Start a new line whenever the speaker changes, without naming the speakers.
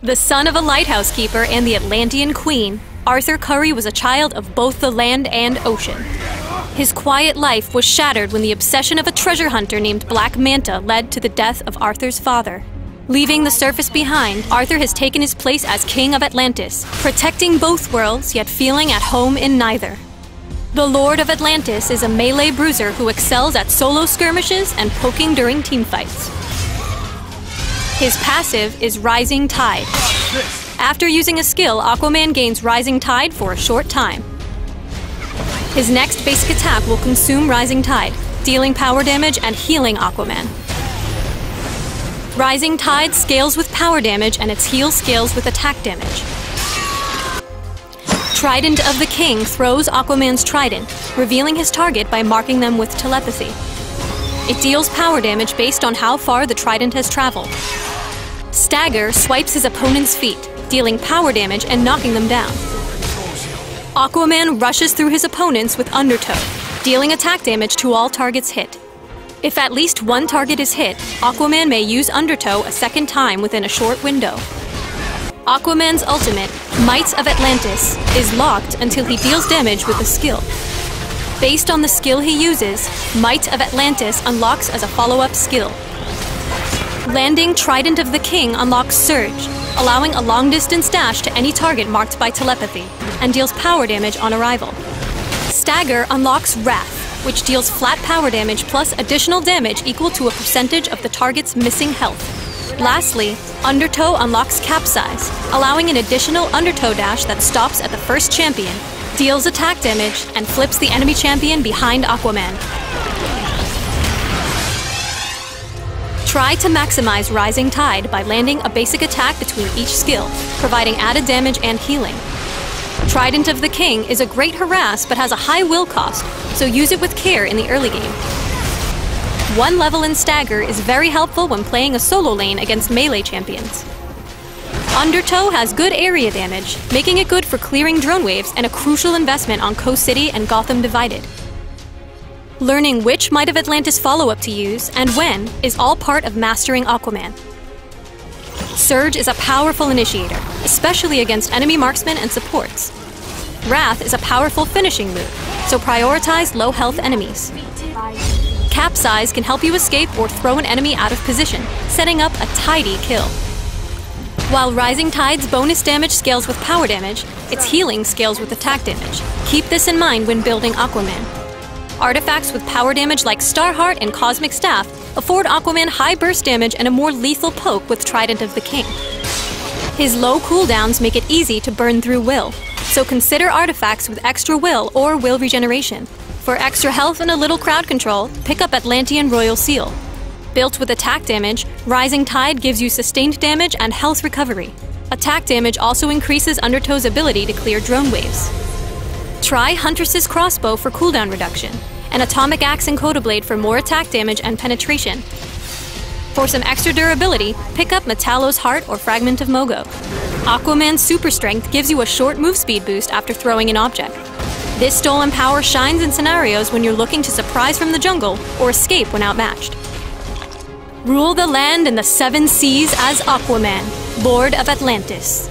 The son of a lighthouse keeper and the Atlantean queen, Arthur Curry was a child of both the land and ocean. His quiet life was shattered when the obsession of a treasure hunter named Black Manta led to the death of Arthur's father. Leaving the surface behind, Arthur has taken his place as King of Atlantis, protecting both worlds yet feeling at home in neither. The Lord of Atlantis is a melee bruiser who excels at solo skirmishes and poking during teamfights. His passive is Rising Tide. After using a skill, Aquaman gains Rising Tide for a short time. His next basic attack will consume Rising Tide, dealing power damage and healing Aquaman. Rising Tide scales with power damage and its heal scales with attack damage. Trident of the King throws Aquaman's trident, revealing his target by marking them with telepathy. It deals power damage based on how far the trident has traveled. Stagger swipes his opponent's feet, dealing power damage and knocking them down. Aquaman rushes through his opponents with Undertow, dealing attack damage to all targets hit. If at least one target is hit, Aquaman may use Undertow a second time within a short window. Aquaman's ultimate, Might of Atlantis, is locked until he deals damage with a skill. Based on the skill he uses, Might of Atlantis unlocks as a follow-up skill. Landing Trident of the King unlocks Surge, allowing a long-distance dash to any target marked by telepathy, and deals power damage on arrival. Stagger unlocks Wrath, which deals flat power damage plus additional damage equal to a percentage of the target's missing health. Lastly, Undertow unlocks Capsize, allowing an additional Undertow dash that stops at the first champion, deals attack damage, and flips the enemy champion behind Aquaman. Try to maximize Rising Tide by landing a basic attack between each skill, providing added damage and healing. Trident of the King is a great harass but has a high will cost, so use it with care in the early game. One level in Stagger is very helpful when playing a solo lane against melee champions. Undertow has good area damage, making it good for clearing drone waves and a crucial investment on Coast City and Gotham Divided. Learning which Might of Atlantis follow-up to use, and when, is all part of mastering Aquaman. Surge is a powerful initiator, especially against enemy marksmen and supports. Wrath is a powerful finishing move, so prioritize low-health enemies. Capsize can help you escape or throw an enemy out of position, setting up a tidy kill. While Rising Tide's bonus damage scales with power damage, its healing scales with attack damage. Keep this in mind when building Aquaman. Artifacts with power damage like Starheart and Cosmic Staff afford Aquaman high burst damage and a more lethal poke with Trident of the King. His low cooldowns make it easy to burn through will, so consider artifacts with extra will or will regeneration. For extra health and a little crowd control, pick up Atlantean Royal Seal. Built with attack damage, Rising Tide gives you sustained damage and health recovery. Attack damage also increases Undertow's ability to clear drone waves. Try Huntress's Crossbow for cooldown reduction, and Atomic Axe and Codablade for more attack damage and penetration. For some extra durability, pick up Metallo's Heart or Fragment of Mogo. Aquaman's Super Strength gives you a short move speed boost after throwing an object. This stolen power shines in scenarios when you're looking to surprise from the jungle or escape when outmatched. Rule the land and the seven seas as Aquaman, Lord of Atlantis.